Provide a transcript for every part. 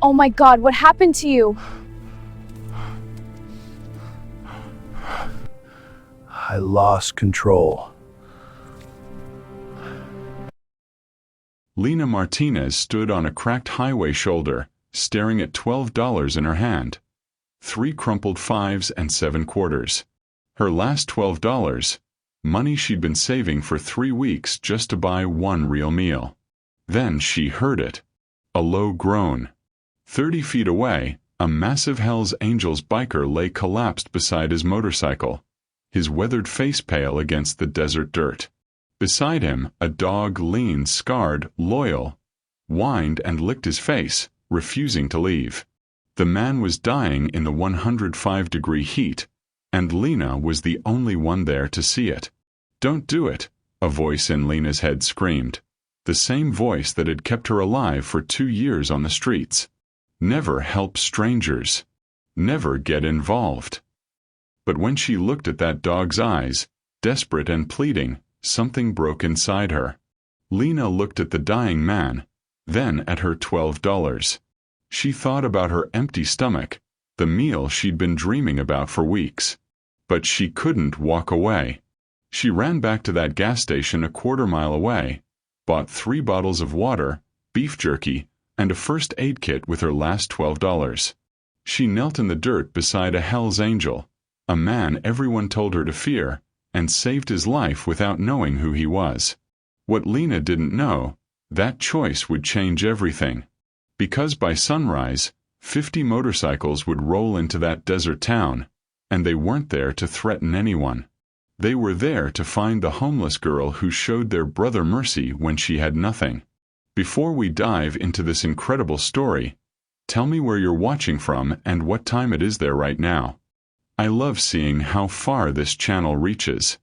Oh my God, what happened to you? I lost control. Lena Martinez stood on a cracked highway shoulder, staring at $12 in her hand. 3 crumpled 5s and 7 quarters. Her last $12, money she'd been saving for 3 weeks just to buy one real meal. Then she heard it. A low groan. 30 feet away, a massive Hells Angels biker lay collapsed beside his motorcycle, his weathered face pale against the desert dirt. Beside him, a dog leaned, scarred, loyal, whined and licked his face, refusing to leave. The man was dying in the 105-degree heat, and Lena was the only one there to see it. "Don't do it," a voice in Lena's head screamed. The same voice that had kept her alive for 2 years on the streets. Never help strangers. Never get involved. But when she looked at that dog's eyes, desperate and pleading, something broke inside her. Lena looked at the dying man, then at her $12. She thought about her empty stomach, the meal she'd been dreaming about for weeks. But she couldn't walk away. She ran back to that gas station a quarter-mile away, bought 3 bottles of water, beef jerky, and a first aid kit with her last $12. She knelt in the dirt beside a Hell's Angel, a man everyone told her to fear, and saved his life without knowing who he was. What Lena didn't know, that choice would change everything. Because by sunrise, 50 motorcycles would roll into that desert town, and they weren't there to threaten anyone. They were there to find the homeless girl who showed their brother mercy when she had nothing. Before we dive into this incredible story, tell me where you're watching from and what time it is there right now. I love seeing how far this channel reaches.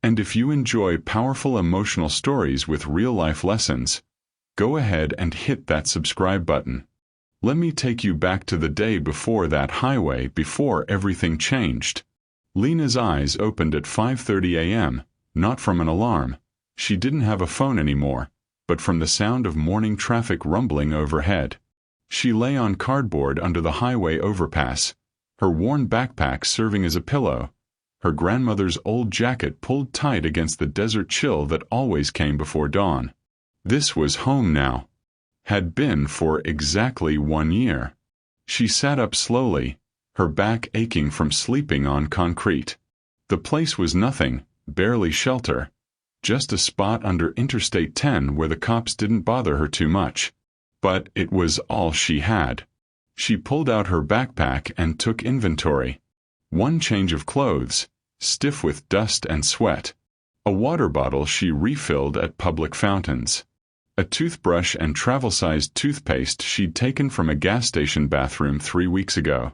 And if you enjoy powerful emotional stories with real-life lessons, go ahead and hit that subscribe button. Let me take you back to the day before that highway, before everything changed. Lena's eyes opened at 5:30 a.m., not from an alarm. She didn't have a phone anymore, but from the sound of morning traffic rumbling overhead. She lay on cardboard under the highway overpass, her worn backpack serving as a pillow, her grandmother's old jacket pulled tight against the desert chill that always came before dawn. This was home now. Had been for exactly 1 year. She sat up slowly, her back aching from sleeping on concrete. The place was nothing, barely shelter, just a spot under Interstate 10 where the cops didn't bother her too much. But it was all she had. She pulled out her backpack and took inventory. 1 change of clothes, stiff with dust and sweat. A water bottle she refilled at public fountains. A toothbrush and travel-sized toothpaste she'd taken from a gas station bathroom 3 weeks ago.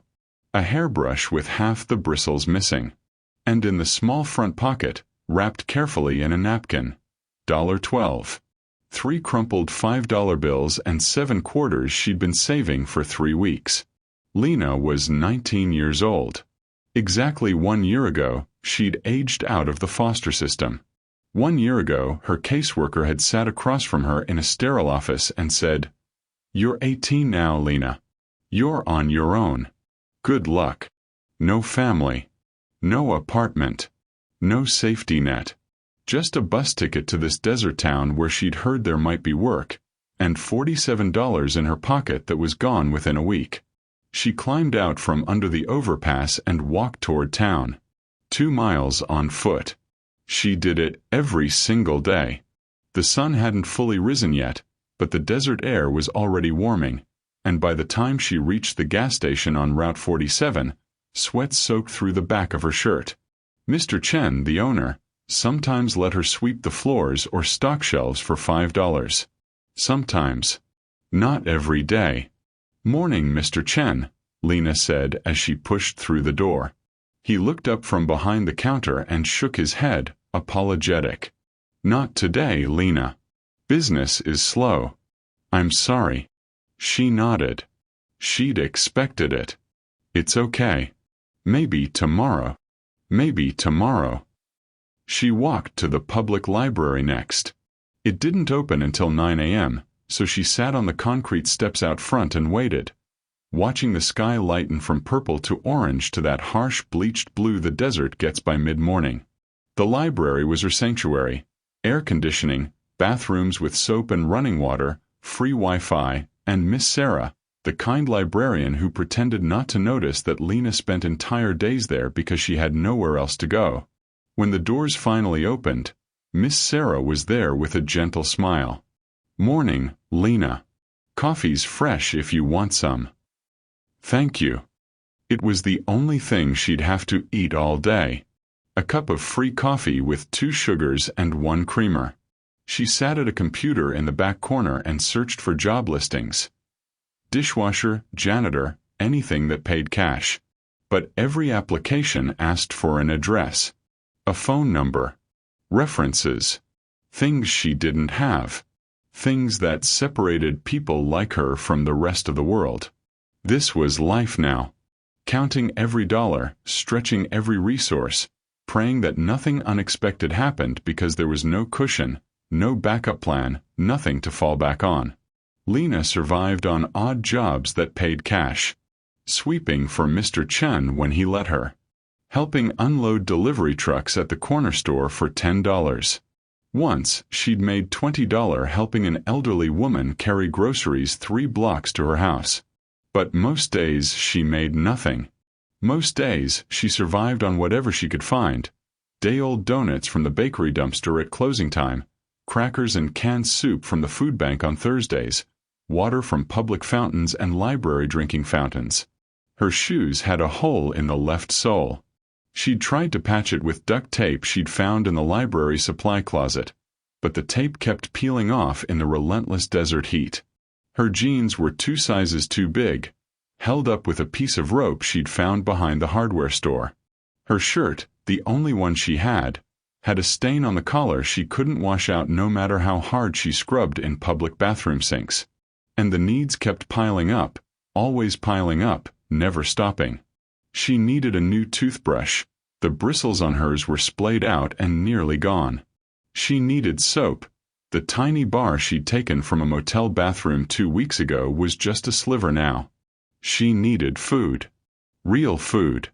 A hairbrush with half the bristles missing. And in the small front pocket, wrapped carefully in a napkin, $12. 3 crumpled $5 bills and 7 quarters she'd been saving for 3 weeks. Lena was 19 years old. Exactly 1 year ago, she'd aged out of the foster system. 1 year ago, her caseworker had sat across from her in a sterile office and said, "You're 18 now, Lena. You're on your own. Good luck. No family. No apartment. No safety net. Just a bus ticket to this desert town where she'd heard there might be work, and $47 in her pocket that was gone within a week." She climbed out from under the overpass and walked toward town. 2 miles on foot. She did it every single day. The sun hadn't fully risen yet, but the desert air was already warming, and by the time she reached the gas station on Route 47, sweat soaked through the back of her shirt. Mr. Chen, the owner, sometimes let her sweep the floors or stock shelves for $5. Sometimes. Not every day. "Morning, Mr. Chen," Lena said as she pushed through the door. He looked up from behind the counter and shook his head, apologetic. "Not today, Lena. Business is slow. I'm sorry." She nodded. She'd expected it. "It's okay. Maybe tomorrow. Maybe tomorrow." She walked to the public library next. It didn't open until 9 a.m., so she sat on the concrete steps out front and waited, watching the sky lighten from purple to orange to that harsh bleached blue the desert gets by mid-morning. The library was her sanctuary. Air conditioning, bathrooms with soap and running water, free Wi-Fi, and Miss Sarah, the kind librarian who pretended not to notice that Lena spent entire days there because she had nowhere else to go. When the doors finally opened, Miss Sarah was there with a gentle smile. "Morning, Lena. Coffee's fresh if you want some." "Thank you." It was the only thing she'd have to eat all day. A cup of free coffee with 2 sugars and 1 creamer. She sat at a computer in the back corner and searched for job listings. Dishwasher, janitor, anything that paid cash. But every application asked for an address, a phone number, references, things she didn't have, things that separated people like her from the rest of the world. This was life now. Counting every dollar, stretching every resource, praying that nothing unexpected happened because there was no cushion, no backup plan, nothing to fall back on. Lena survived on odd jobs that paid cash. Sweeping for Mr. Chen when he let her. Helping unload delivery trucks at the corner store for $10. Once, she'd made $20 helping an elderly woman carry groceries 3 blocks to her house. But most days she made nothing. Most days she survived on whatever she could find. Day-old donuts from the bakery dumpster at closing time, crackers and canned soup from the food bank on Thursdays, water from public fountains and library drinking fountains. Her shoes had a hole in the left sole. She'd tried to patch it with duct tape she'd found in the library supply closet, but the tape kept peeling off in the relentless desert heat. Her jeans were 2 sizes too big, held up with a piece of rope she'd found behind the hardware store. Her shirt, the only one she had a stain on the collar she couldn't wash out no matter how hard she scrubbed in public bathroom sinks. And the needs kept piling up, always piling up, never stopping. She needed a new toothbrush. The bristles on hers were splayed out and nearly gone. She needed soap. The tiny bar she'd taken from a motel bathroom 2 weeks ago was just a sliver now. She needed food. Real food.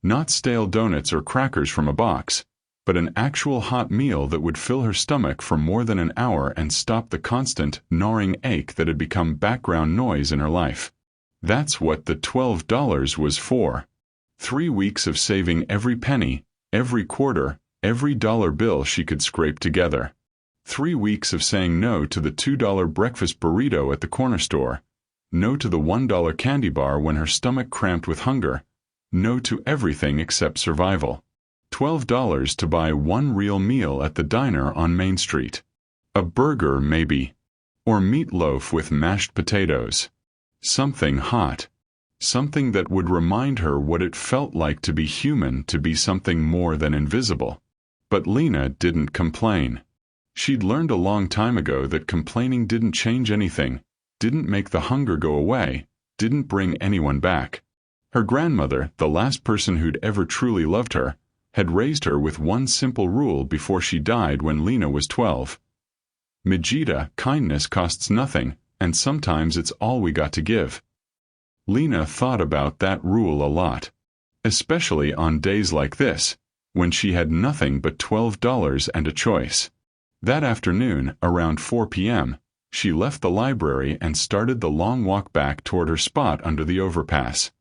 Not stale donuts or crackers from a box, but an actual hot meal that would fill her stomach for more than an hour and stop the constant, gnawing ache that had become background noise in her life. That's what the $12 was for. 3 weeks of saving every penny, every quarter, every dollar bill she could scrape together. 3 weeks of saying no to the $2 breakfast burrito at the corner store, no to the $1 candy bar when her stomach cramped with hunger, no to everything except survival. $12 to buy 1 real meal at the diner on Main Street. A burger, maybe. Or meatloaf with mashed potatoes. Something hot. Something that would remind her what it felt like to be human, to be something more than invisible. But Lena didn't complain. She'd learned a long time ago that complaining didn't change anything, didn't make the hunger go away, didn't bring anyone back. Her grandmother, the last person who'd ever truly loved her, had raised her with one simple rule before she died when Lena was 12. Mijita, kindness costs nothing, and sometimes it's all we got to give. Lena thought about that rule a lot, especially on days like this, when she had nothing but $12 and a choice. That afternoon, around 4 p.m., she left the library and started the long walk back toward her spot under the overpass.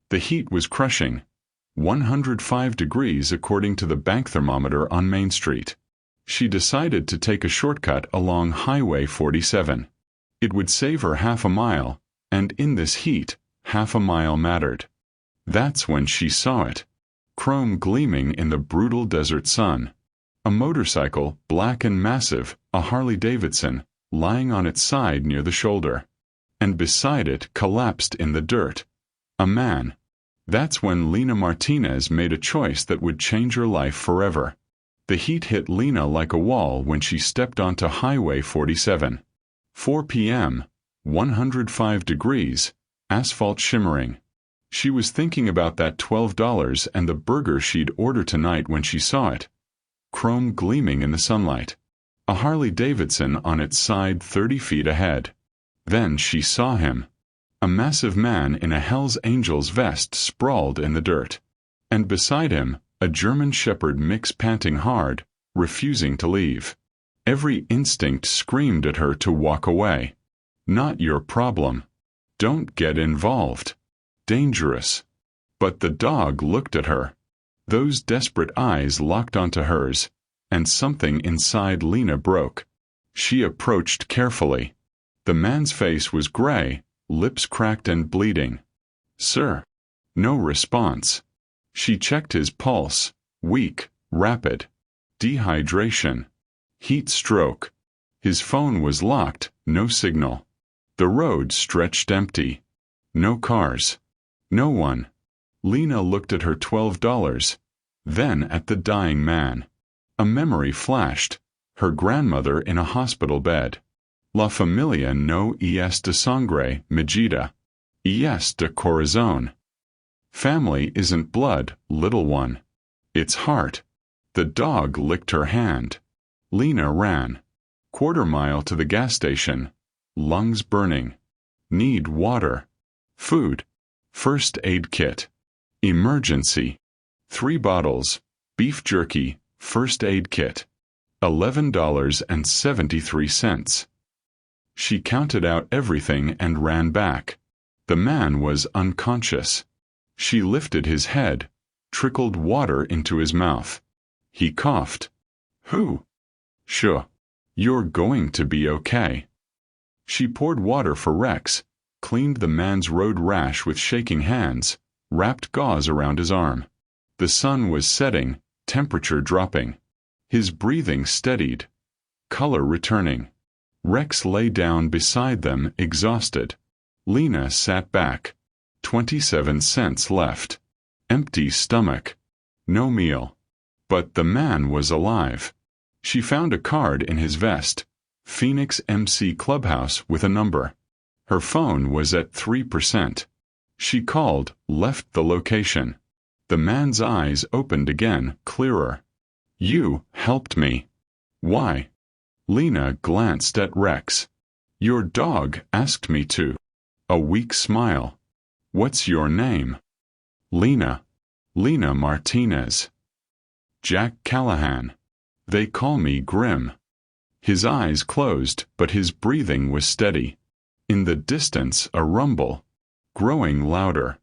The heat was crushing. 105 degrees according to the bank thermometer on Main Street. She decided to take a shortcut along Highway 47. It would save her half a mile, and in this heat, half a mile mattered. That's when she saw it. Chrome gleaming in the brutal desert sun. A motorcycle, black and massive, a Harley-Davidson, lying on its side near the shoulder. And beside it, collapsed in the dirt, a man. That's when Lena Martinez made a choice that would change her life forever. The heat hit Lena like a wall when she stepped onto Highway 47. 4 p.m., 105 degrees, asphalt shimmering. She was thinking about that $12 and the burger she'd order tonight when she saw it. Chrome gleaming in the sunlight. A Harley-Davidson on its side 30 feet ahead. Then she saw him. A A massive man in a Hell's Angels vest sprawled in the dirt. And beside him, a German Shepherd mix panting hard, refusing to leave. Every instinct screamed at her to walk away. Not your problem. Don't get involved. Dangerous. But the dog looked at her. Those desperate eyes locked onto hers, and something inside Lena broke. She approached carefully. The man's face was gray, lips cracked and bleeding. "Sir." No response. She checked his pulse. Weak, rapid. Dehydration. Heat stroke. His phone was locked, no signal. The road stretched empty. No cars. No one. Lena looked at her $12, then at the dying man. A memory flashed. Her grandmother in a hospital bed. La familia no es de sangre, Megida. Es de corazón. Family isn't blood, little one. It's heart. The dog licked her hand. Lena ran. Quarter-mile to the gas station. Lungs burning. Need water. Food. First aid kit. Emergency. 3 bottles. Beef jerky. First aid kit. $11.73. She counted out everything and ran back. The man was unconscious. She lifted his head, trickled water into his mouth. He coughed. "Who?" "Sure. You're going to be okay." She poured water for Rex, cleaned the man's road rash with shaking hands, wrapped gauze around his arm. The sun was setting, temperature dropping. His breathing steadied, color returning. Rex lay down beside them, exhausted. Lena sat back. 27 cents left. Empty stomach. No meal. But the man was alive. She found a card in his vest. Phoenix MC Clubhouse with a number. Her phone was at 3%. She called, left the location. The man's eyes opened again, clearer. "You helped me." "Why?" Lena glanced at Rex. "Your dog asked me to." A weak smile. "What's your name?" "Lena. Lena Martinez." "Jack Callahan. They call me Grim." His eyes closed, but his breathing was steady. In the distance, a rumble. Growing louder.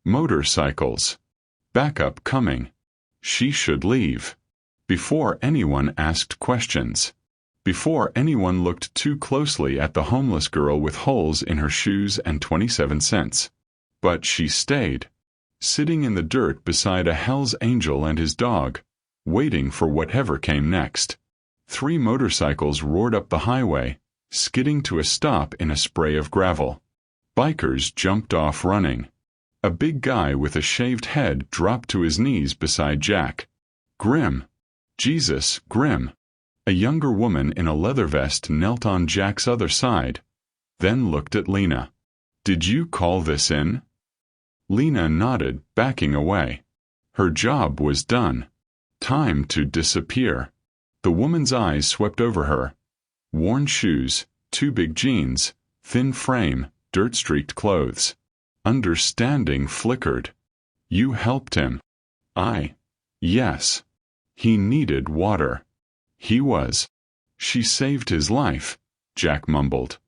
Motorcycles. Backup coming. She should leave. Before anyone asked questions. Before anyone looked too closely at the homeless girl with holes in her shoes and 27 cents. But she stayed. Sitting in the dirt beside a Hell's Angel and his dog, waiting for whatever came next. 3 motorcycles roared up the highway, skidding to a stop in a spray of gravel. Bikers jumped off running. A big guy with a shaved head dropped to his knees beside Jack. Grim. Jesus, Grim. A younger woman in a leather vest knelt on Jack's other side, then looked at Lena. "Did you call this in?" Lena nodded, backing away. Her job was done. Time to disappear. The woman's eyes swept over her. Worn shoes, 2 big jeans, thin frame, dirt-streaked clothes. Understanding flickered. "You helped him." Yes. He needed water. He was. "She saved his life," Jack mumbled.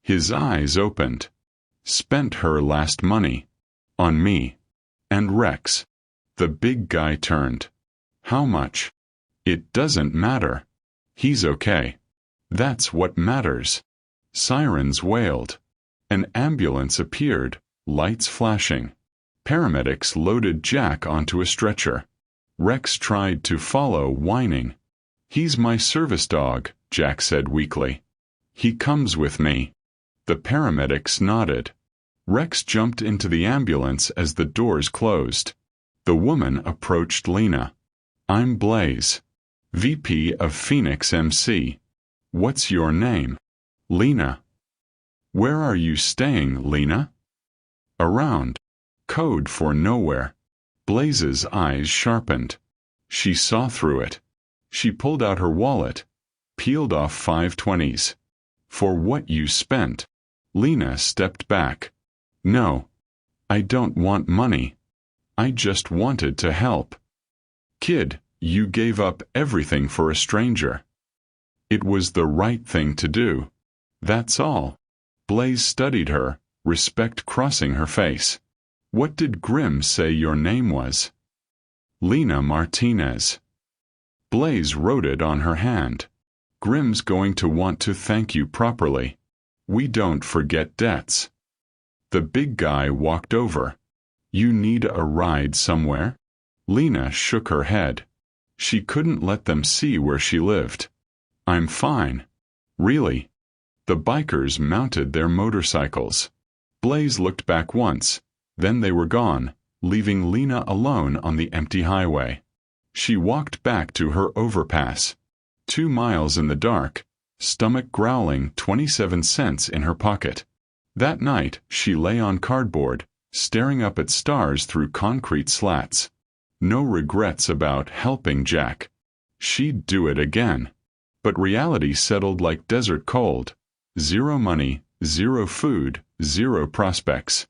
His eyes opened. "Spent her last money. On me. And Rex." The big guy turned. "How much?" "It doesn't matter. He's okay. That's what matters." Sirens wailed. An ambulance appeared, lights flashing. Paramedics loaded Jack onto a stretcher. Rex tried to follow, whining. "He's my service dog," Jack said weakly. "He comes with me." The paramedics nodded. Rex jumped into the ambulance as the doors closed. The woman approached Lena. "I'm Blaze. VP of Phoenix MC. What's your name?" "Lena." "Where are you staying, Lena?" "Around." Code for nowhere. Blaze's eyes sharpened. She saw through it. She pulled out her wallet, peeled off 5 20s. "For what you spent." Lena stepped back. No, I don't want money. I just wanted to help. Kid, you gave up everything for a stranger. It was the right thing to do. That's all. Blaze studied her, respect crossing her face. What did Grim say your name was? Lena Martinez. Blaze wrote it on her hand. Grim's going to want to thank you properly. We don't forget debts. The big guy walked over. You need a ride somewhere? Lena shook her head. She couldn't let them see where she lived. I'm fine. Really? The bikers mounted their motorcycles. Blaze looked back once, then they were gone, leaving Lena alone on the empty highway. She walked back to her overpass. 2 miles in the dark, stomach growling, 27 cents in her pocket. That night, she lay on cardboard, staring up at stars through concrete slats. No regrets about helping Jack. She'd do it again. But reality settled like desert cold. 0 money, 0 food, 0 prospects.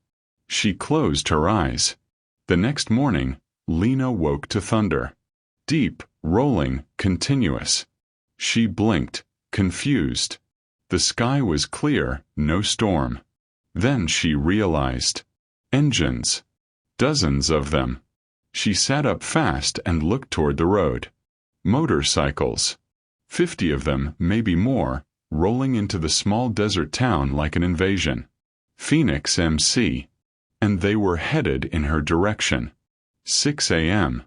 She closed her eyes. The next morning, Lena woke to thunder. Deep, rolling, continuous. She blinked, confused. The sky was clear, no storm. Then she realized. Engines. Dozens of them. She sat up fast and looked toward the road. Motorcycles. 50 of them, maybe more, rolling into the small desert town like an invasion. Phoenix, MC. And they were headed in her direction. 6 a.m.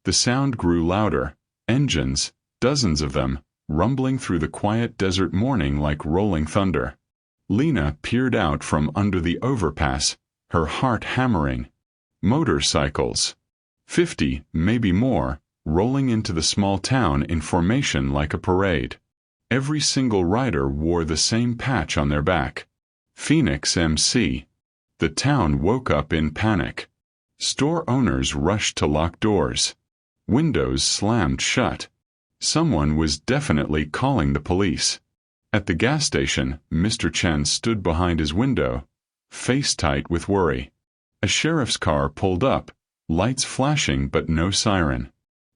The sound grew louder. Engines, dozens of them, rumbling through the quiet desert morning like rolling thunder. Lena peered out from under the overpass, her heart hammering. Motorcycles. 50, maybe more, rolling into the small town in formation like a parade. Every single rider wore the same patch on their back. Phoenix, MC. The town woke up in panic. Store owners rushed to lock doors. Windows slammed shut. Someone was definitely calling the police. At the gas station, Mr. Chen stood behind his window, face tight with worry. A sheriff's car pulled up, lights flashing but no siren.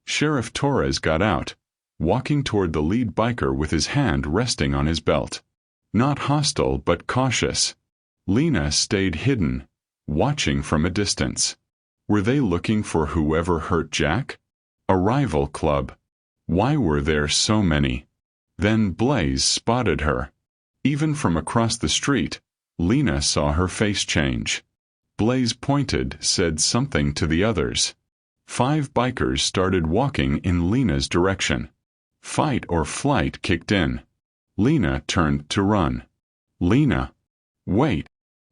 Sheriff Torres got out, walking toward the lead biker with his hand resting on his belt. Not hostile but cautious. Lena stayed hidden, watching from a distance. Were they looking for whoever hurt Jack? A rival club. Why were there so many? Then Blaze spotted her. Even from across the street, Lena saw her face change. Blaze pointed, said something to the others. 5 bikers started walking in Lena's direction. Fight or flight kicked in. Lena turned to run. Lena! Wait!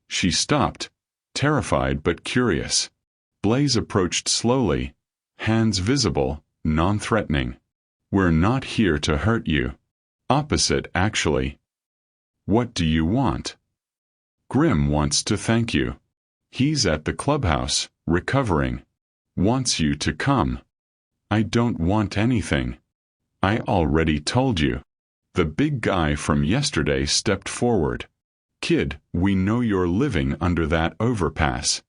She stopped, terrified but curious. Blaze approached slowly, hands visible, non-threatening. We're not here to hurt you. Opposite, actually. What do you want? Grim wants to thank you. He's at the clubhouse, recovering. Wants you to come. I don't want anything. I already told you. The big guy from yesterday stepped forward. Kid, we know you're living under that overpass.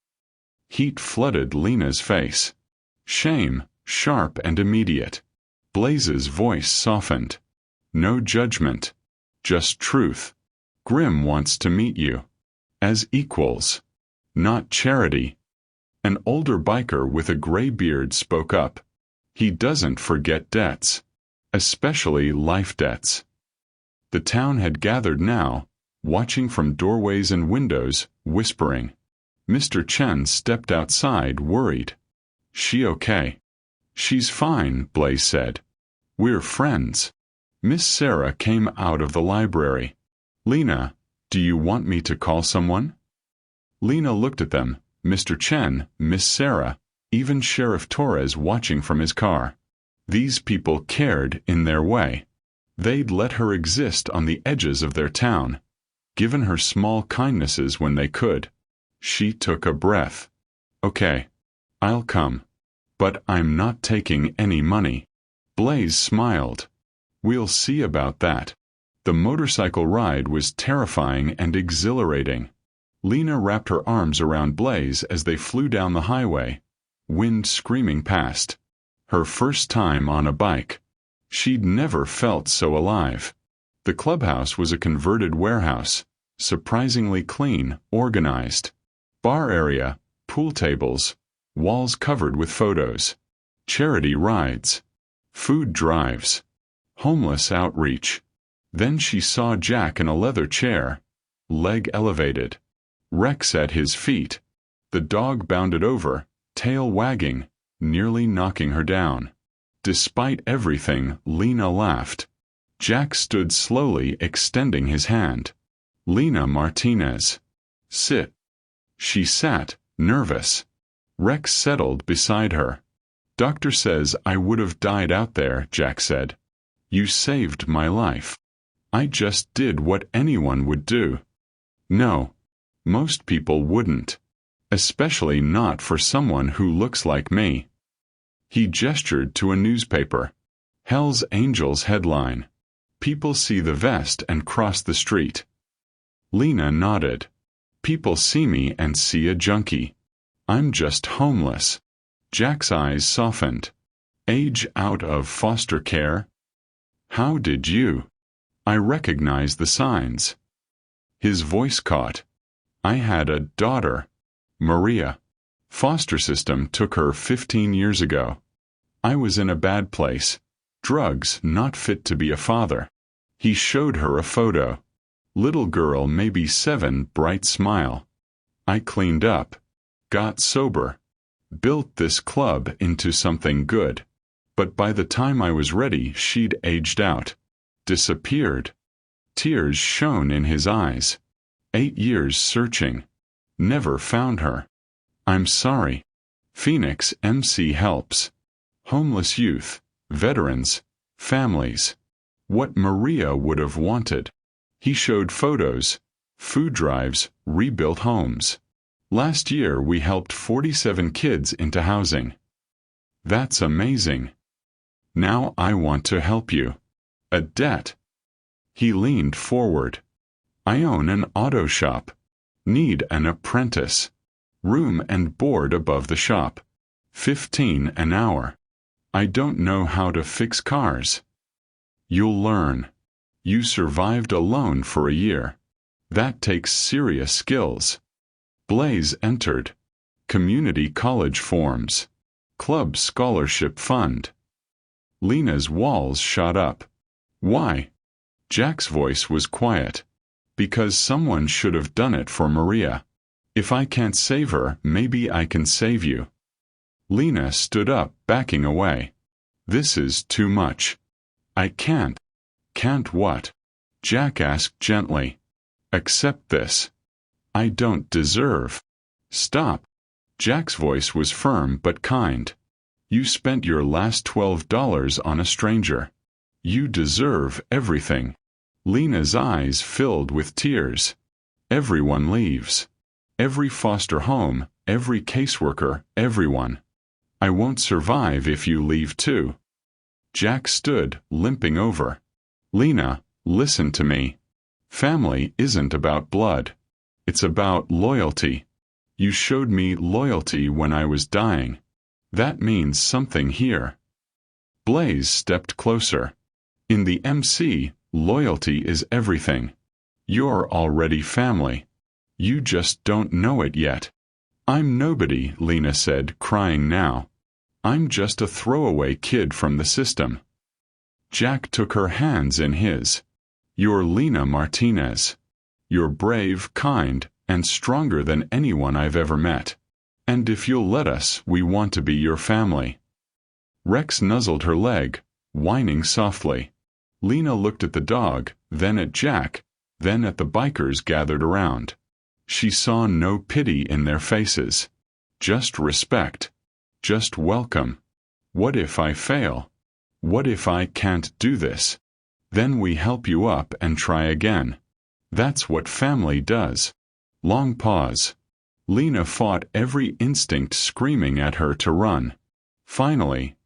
Heat flooded Lena's face. Shame, sharp and immediate. Blaze's voice softened. No judgment. Just truth. Grim wants to meet you. As equals. Not charity. An older biker with a gray beard spoke up. He doesn't forget debts. Especially life debts. The town had gathered now, watching from doorways and windows, whispering. Mr. Chen stepped outside, worried. She okay? She's fine, Blaze said. We're friends. Miss Sarah came out of the library. Lena, do you want me to call someone? Lena looked at them, Mr. Chen, Miss Sarah, even Sheriff Torres watching from his car. These people cared in their way. They'd let her exist on the edges of their town, given her small kindnesses when they could. She took a breath. Okay, I'll come. But I'm not taking any money. Blaze smiled. We'll see about that. The motorcycle ride was terrifying and exhilarating. Lena wrapped her arms around Blaze as they flew down the highway, wind screaming past. Her first time on a bike. She'd never felt so alive. The clubhouse was a converted warehouse, surprisingly clean, organized. Bar area, pool tables, walls covered with photos. Charity rides. Food drives. Homeless outreach. Then she saw Jack in a leather chair, leg elevated. Rex at his feet. The dog bounded over, tail wagging, nearly knocking her down. Despite everything, Lena laughed. Jack stood slowly, extending his hand. Lena Martinez. Sit. She sat, nervous. Rex settled beside her. Doctor says I would have died out there, Jack said. You saved my life. I just did what anyone would do. No. Most people wouldn't. Especially not for someone who looks like me. He gestured to a newspaper. Hell's Angels headline. People see the vest and cross the street. Lena nodded. People see me and see a junkie. I'm just homeless. Jack's eyes softened. Age out of foster care? How did you? I recognize the signs. His voice caught. I had a daughter, Maria. Foster system took her 15 years ago. I was in a bad place. Drugs, not fit to be a father. He showed her a photo. Little girl, maybe 7, bright smile. I cleaned up. Got sober. Built this club into something good. But by the time I was ready, she'd aged out. Disappeared. Tears shone in his eyes. 8 years searching. Never found her. I'm sorry. Phoenix MC helps. Homeless youth, veterans, families. What Maria would have wanted. He showed photos, food drives, rebuilt homes. Last year we helped 47 kids into housing. That's amazing. Now I want to help you. A debt. He leaned forward. I own an auto shop. Need an apprentice. Room and board above the shop. 15 an hour. I don't know how to fix cars. You'll learn. You survived alone for a year. That takes serious skills. Blaze entered. Community college forms. Club scholarship fund. Lena's walls shot up. Why? Jack's voice was quiet. Because someone should have done it for Maria. If I can't save her, maybe I can save you. Lena stood up, backing away. This is too much. I can't. Can't what? Jack asked gently. Accept this. I don't deserve. Stop. Jack's voice was firm but kind. You spent your last $12 on a stranger. You deserve everything. Lena's eyes filled with tears. Everyone leaves. Every foster home, every caseworker, everyone. I won't survive if you leave too. Jack stood, limping over. Lena, listen to me. Family isn't about blood. It's about loyalty. You showed me loyalty when I was dying. That means something here. Blaze stepped closer. In the MC, loyalty is everything. You're already family. You just don't know it yet. I'm nobody, Lena said, crying now. I'm just a throwaway kid from the system. Jack took her hands in his. You're Lena Martinez. You're brave, kind, and stronger than anyone I've ever met. And if you'll let us, we want to be your family. Rex nuzzled her leg, whining softly. Lena looked at the dog, then at Jack, then at the bikers gathered around. She saw no pity in their faces. Just respect. Just welcome. What if I fail? What if I can't do this? Then we help you up and try again. That's what family does. Long pause. Lena fought every instinct screaming at her to run. Finally,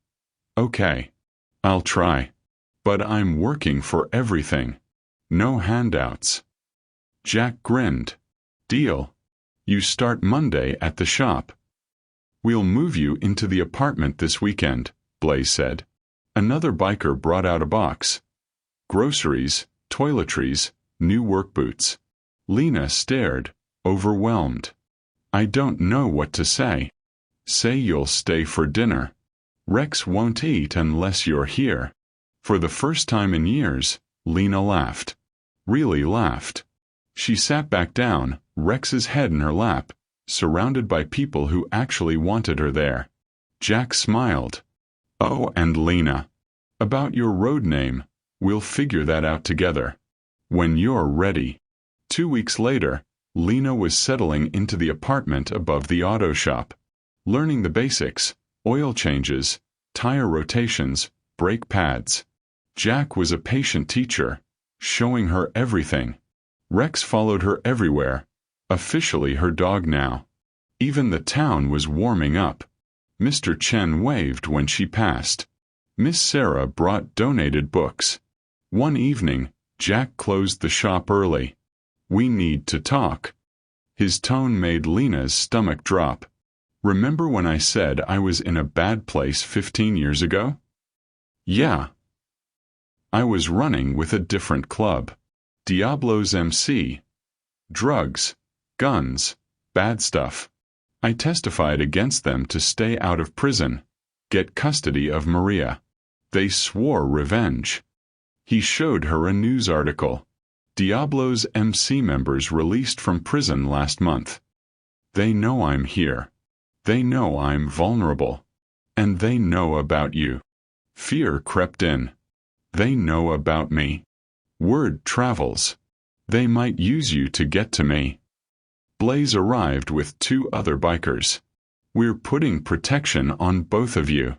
okay, I'll try. But I'm working for everything. No handouts. Jack grinned. Deal. You start Monday at the shop. We'll move you into the apartment this weekend, Blaze said. Another biker brought out a box. Groceries, toiletries, new work boots. Lena stared, overwhelmed. I don't know what to say. Say you'll stay for dinner. Rex won't eat unless you're here. For the first time in years, Lena laughed. Really laughed. She sat back down, Rex's head in her lap, surrounded by people who actually wanted her there. Jack smiled. Oh, and Lena. About your road name, we'll figure that out together. When you're ready. 2 weeks later, Lena was settling into the apartment above the auto shop. Learning the basics, oil changes, tire rotations, brake pads. Jack was a patient teacher, showing her everything. Rex followed her everywhere, officially her dog now. Even the town was warming up. Mr. Chen waved when she passed. Miss Sarah brought donated books. One evening, Jack closed the shop early. We need to talk. His tone made Lena's stomach drop. Remember when I said I was in a bad place 15 years ago? Yeah. I was running with a different club. Diablo's MC. Drugs, guns, bad stuff. I testified against them to stay out of prison, get custody of Maria. They swore revenge. He showed her a news article. Diablo's MC members released from prison last month. They know I'm here. They know I'm vulnerable. And they know about you. Fear crept in. They know about me. Word travels. They might use you to get to me. Blaze arrived with 2 other bikers. We're putting protection on both of you.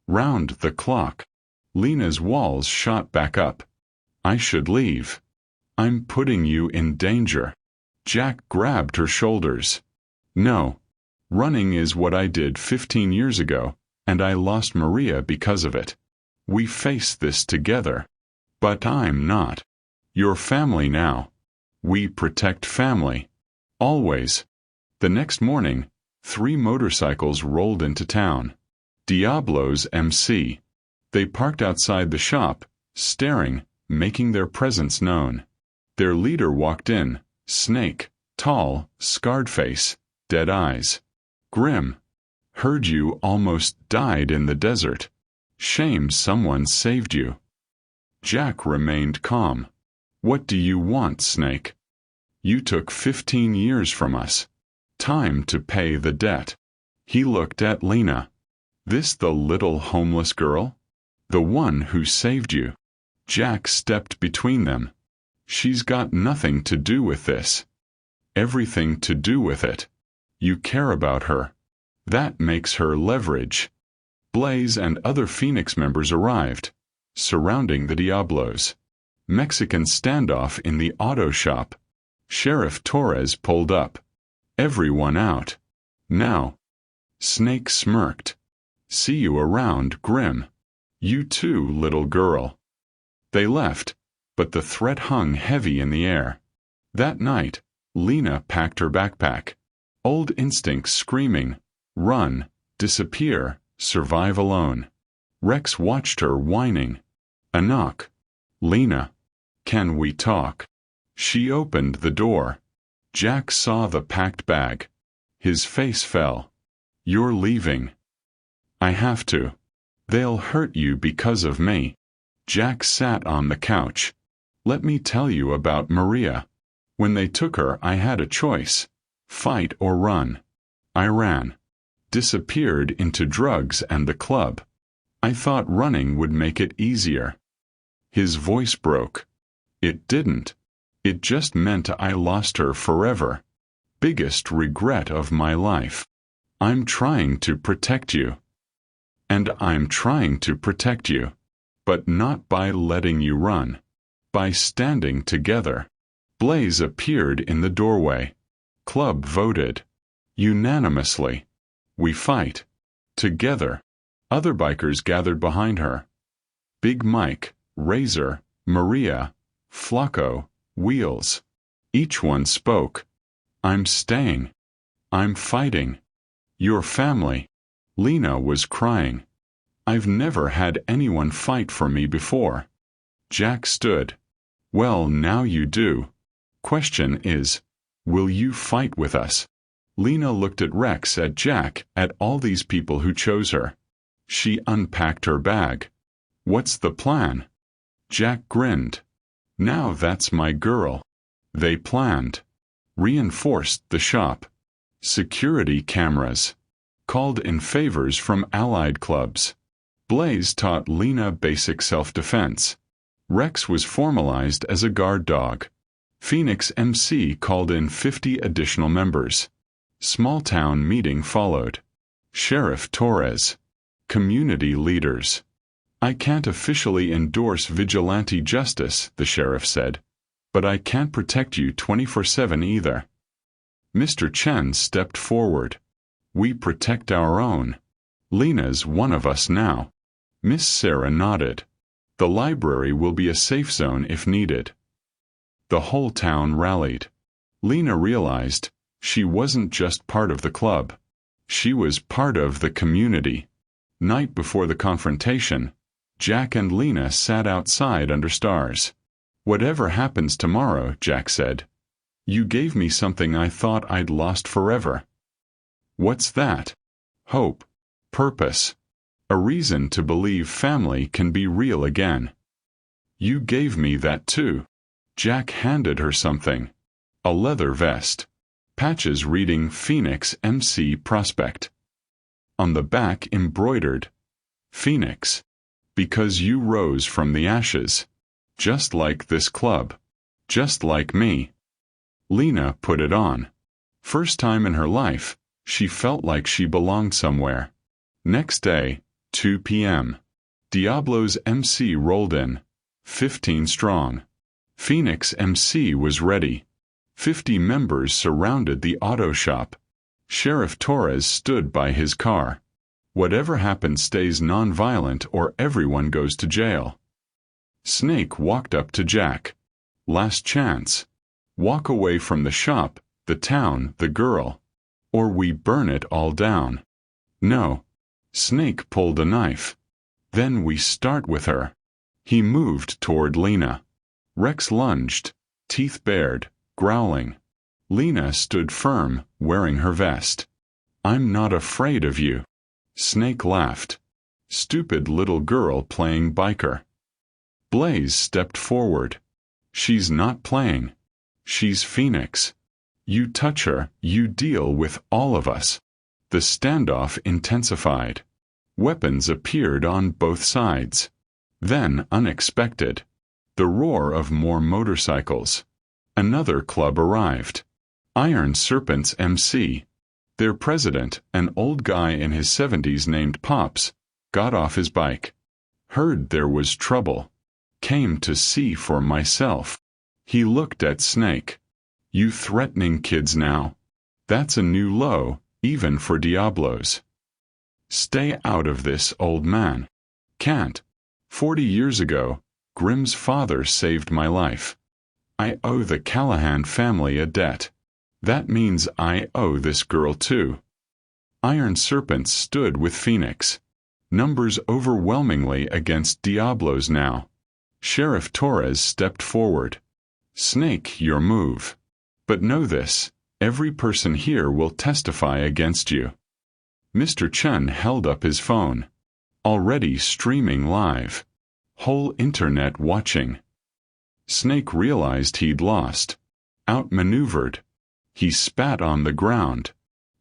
Round the clock. Lena's walls shot back up. I should leave. I'm putting you in danger. Jack grabbed her shoulders. No. Running is what I did 15 years ago, and I lost Maria because of it. We face this together. But I'm not. You're family now. We protect family. Always. The next morning, 3 motorcycles rolled into town. Diablo's MC. They parked outside the shop, staring, making their presence known. Their leader walked in, Snake, tall, scarred face, dead eyes. Grim. Heard you almost died in the desert. Shame someone saved you. Jack remained calm. What do you want, Snake? You took 15 years from us. Time to pay the debt. He looked at Lena. This the little homeless girl? The one who saved you. Jack stepped between them. She's got nothing to do with this. Everything to do with it. You care about her. That makes her leverage. Blaze and other Phoenix members arrived, surrounding the Diablos. Mexican standoff in the auto shop. Sheriff Torres pulled up. Everyone out. Now. Snake smirked. See you around, Grim. You too, little girl. They left, but the threat hung heavy in the air. That night, Lena packed her backpack. Old instincts screaming, run, disappear, survive alone. Rex watched her whining. A knock. Lena. Can we talk? She opened the door. Jack saw the packed bag. His face fell. You're leaving. I have to. They'll hurt you because of me. Jack sat on the couch. Let me tell you about Maria. When they took her, I had a choice. Fight or run. I ran. Disappeared into drugs and the club. I thought running would make it easier. His voice broke. It didn't. It just meant I lost her forever. Biggest regret of my life. I'm trying to protect you. And I'm trying to protect you. But not by letting you run. By standing together. Blaze appeared in the doorway. Club voted. Unanimously. We fight. Together. Other bikers gathered behind her. Big Mike, Razor, Maria, Flacco, Wheels. Each one spoke. I'm staying. I'm fighting. Your family. Lena was crying. I've never had anyone fight for me before. Jack stood. Well, now you do. Question is, will you fight with us? Lena looked at Rex, at Jack, at all these people who chose her. She unpacked her bag. What's the plan? Jack grinned. Now that's my girl. They planned. Reinforced the shop. Security cameras. Called in favors from allied clubs. Blaze taught Lena basic self-defense. Rex was formalized as a guard dog. Phoenix MC called in 50 additional members. Small-town meeting followed. Sheriff Torres. Community leaders. I can't officially endorse vigilante justice, the sheriff said, but I can't protect you 24/7 either. Mr. Chen stepped forward. We protect our own. Lena's one of us now. Miss Sarah nodded. The library will be a safe zone if needed. The whole town rallied. Lena realized she wasn't just part of the club. She was part of the community. Night before the confrontation, Jack and Lena sat outside under stars. Whatever happens tomorrow, Jack said, you gave me something I thought I'd lost forever. What's that? Hope. Purpose. A reason to believe family can be real again. You gave me that too. Jack handed her something. A leather vest. Patches reading Phoenix MC Prospect. On the back embroidered, Phoenix. Because you rose from the ashes. Just like this club. Just like me. Lena put it on. First time in her life, she felt like she belonged somewhere. Next day, 2 p.m. Diablo's MC rolled in. 15 strong. Phoenix MC was ready. 50 members surrounded the auto shop. Sheriff Torres stood by his car. Whatever happens stays non-violent or everyone goes to jail. Snake walked up to Jack. Last chance. Walk away from the shop, the town, the girl. Or we burn it all down. No. Snake pulled a knife. Then we start with her. He moved toward Lena. Rex lunged, teeth bared, growling. Lena stood firm, wearing her vest. I'm not afraid of you. Snake laughed. Stupid little girl playing biker. Blaze stepped forward. She's not playing. She's Phoenix. You touch her, you deal with all of us. The standoff intensified. Weapons appeared on both sides. Then, unexpected, the roar of more motorcycles. Another club arrived. Iron Serpents MC. Their president, an old guy in his 70s named Pops, got off his bike. Heard there was trouble. Came to see for myself. He looked at Snake. You threatening kids now? That's a new low, even for Diablos. Stay out of this, old man. Can't. 40 years ago, Grimm's father saved my life. I owe the Callahan family a debt. That means I owe this girl too. Iron Serpents stood with Phoenix. Numbers overwhelmingly against Diablos now. Sheriff Torres stepped forward. Snake, your move. But know this, every person here will testify against you. Mr. Chen held up his phone. Already streaming live. Whole internet watching. Snake realized he'd lost. Outmaneuvered. He spat on the ground.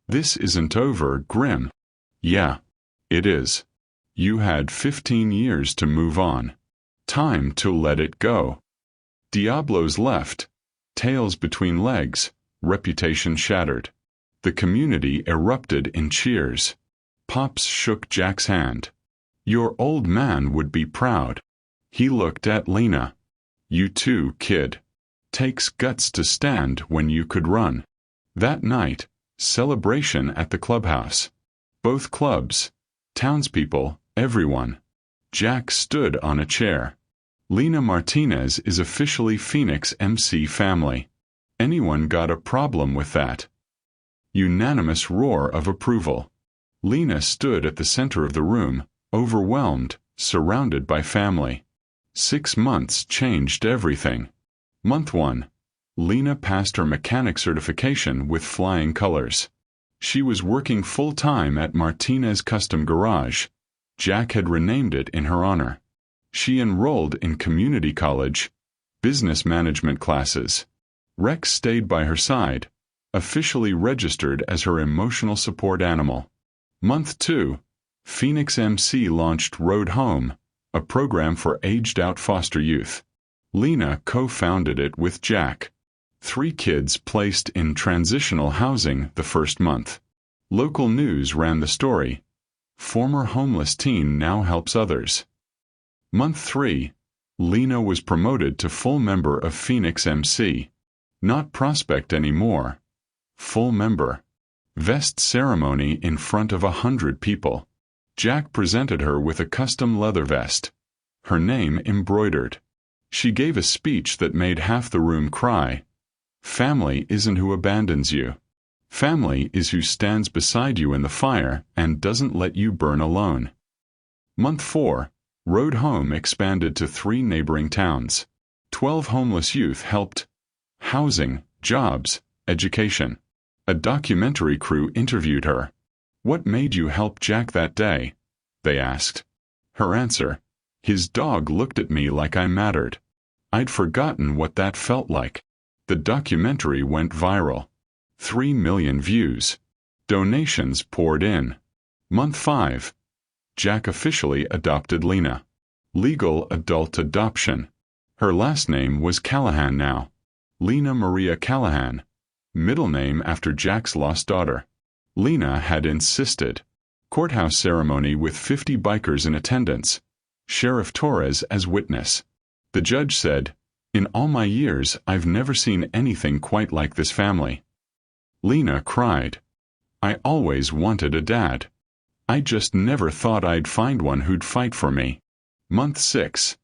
This isn't over, Grimm. Yeah, it is. You had 15 years to move on. Time to let it go. Diablos left. Tails between legs, reputation shattered. The community erupted in cheers. Pops shook Jack's hand. Your old man would be proud. He looked at Lena. You too, kid. Takes guts to stand when you could run. That night, celebration at the clubhouse. Both clubs, townspeople, everyone. Jack stood on a chair. Lena Martinez is officially Phoenix MC family. Anyone got a problem with that? Unanimous roar of approval. Lena stood at the center of the room, overwhelmed, surrounded by family. 6 months changed everything. Month 1. Lena passed her mechanic certification with flying colors. She was working full-time at Martinez Custom Garage. Jack had renamed it in her honor. She enrolled in community college, business management classes. Rex stayed by her side, officially registered as her emotional support animal. Month 2. Phoenix MC launched Road Home, a program for aged-out foster youth. Lena co-founded it with Jack. 3 kids placed in transitional housing the first month. Local news ran the story. Former homeless teen now helps others. Month 3. Lena was promoted to full member of Phoenix MC. Not prospect anymore. Full member. Vest ceremony in front of 100 people. Jack presented her with a custom leather vest. Her name embroidered. She gave a speech that made half the room cry. Family isn't who abandons you. Family is who stands beside you in the fire and doesn't let you burn alone. Month 4. Road Home expanded to 3 neighboring towns. 12 homeless youth helped. Housing, jobs, education. A documentary crew interviewed her. "What made you help Jack that day?" they asked. Her answer: "His dog looked at me like I mattered. I'd forgotten what that felt like." The documentary went viral. 3 million views. Donations poured in. Month 5. Jack officially adopted Lena. Legal adult adoption. Her last name was Callahan now. Lena Maria Callahan. Middle name after Jack's lost daughter. Lena had insisted. Courthouse ceremony with 50 bikers in attendance. Sheriff Torres as witness. The judge said, "In all my years, I've never seen anything quite like this family." Lena cried. "I always wanted a dad. I just never thought I'd find one who'd fight for me." Month 6.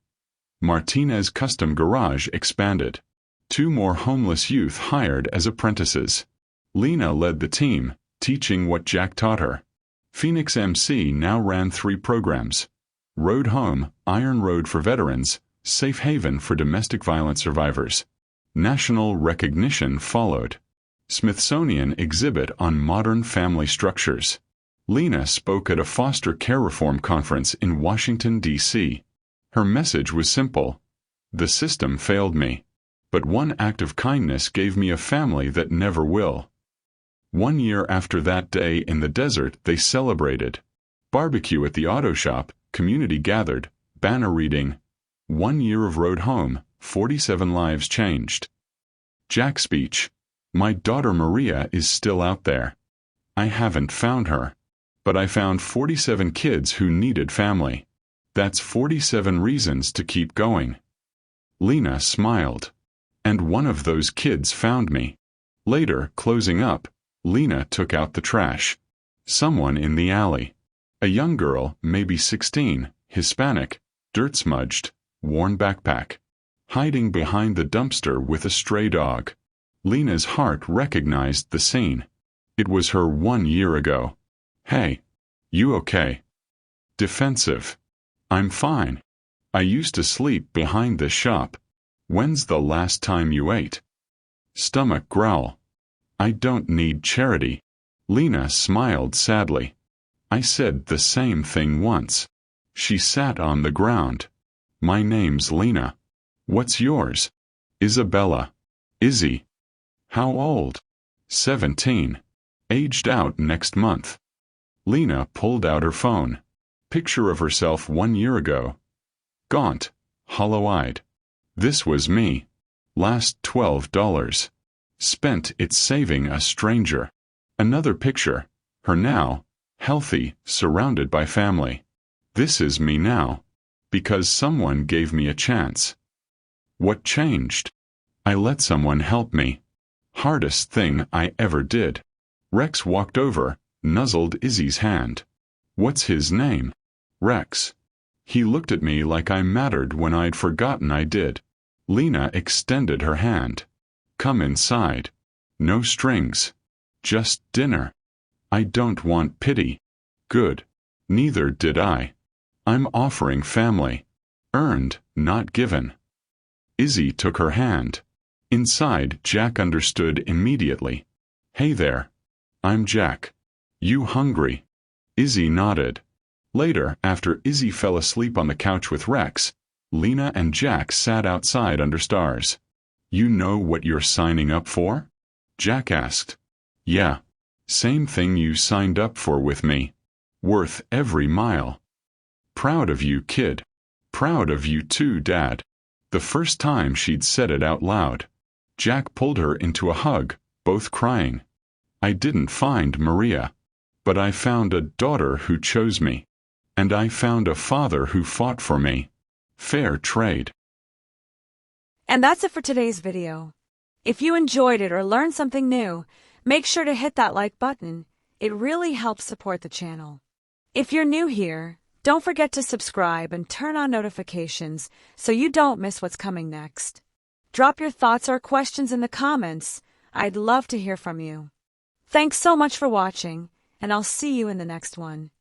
Martinez Custom Garage expanded. 2 more homeless youth hired as apprentices. Lena led the team, teaching what Jack taught her. Phoenix MC now ran 3 programs. Road Home, Iron Road for veterans, Safe Haven for domestic violence survivors. National recognition followed. Smithsonian exhibit on modern family structures. Lena spoke at a foster care reform conference in Washington, D.C. Her message was simple. The system failed me. But one act of kindness gave me a family that never will. 1 year after that day in the desert, they celebrated. Barbecue at the auto shop, community gathered, banner reading. 1 year of Road Home, 47 lives changed. Jack speech. My daughter Maria is still out there. I haven't found her. But I found 47 kids who needed family. That's 47 reasons to keep going. Lena smiled. And one of those kids found me. Later, closing up, Lena took out the trash. Someone in the alley. A young girl, maybe 16, Hispanic, dirt-smudged, worn backpack. Hiding behind the dumpster with a stray dog. Lena's heart recognized the scene. It was her 1 year ago. Hey, you okay? Defensive. I'm fine. I used to sleep behind this shop. When's the last time you ate? Stomach growl. I don't need charity. Lena smiled sadly. I said the same thing once. She sat on the ground. My name's Lena. What's yours? Isabella. Izzy. How old? 17. Aged out next month. Lena pulled out her phone. Picture of herself 1 year ago. Gaunt, hollow-eyed. This was me. Last $12. Spent it saving a stranger. Another picture. Her now, healthy, surrounded by family. This is me now. Because someone gave me a chance. What changed? I let someone help me. Hardest thing I ever did. Rex walked over, nuzzled Izzy's hand. What's his name? Rex. He looked at me like I mattered when I'd forgotten I did. Lena extended her hand. Come inside. No strings. Just dinner. I don't want pity. Good. Neither did I. I'm offering family. Earned, not given. Izzy took her hand. Inside, Jack understood immediately. Hey there. I'm Jack. You hungry? Izzy nodded. Later, after Izzy fell asleep on the couch with Rex, Lena and Jack sat outside under stars. You know what you're signing up for? Jack asked. Yeah. Same thing you signed up for with me. Worth every mile. Proud of you, kid. Proud of you too, Dad. The first time she'd said it out loud. Jack pulled her into a hug, both crying. I didn't find Maria. But I found a daughter who chose me. And I found a father who fought for me. Fair trade. And that's it for today's video. If you enjoyed it or learned something new, make sure to hit that like button. It really helps support the channel. If you're new here, don't forget to subscribe and turn on notifications so you don't miss what's coming next. Drop your thoughts or questions in the comments. I'd love to hear from you. Thanks so much for watching, and I'll see you in the next one.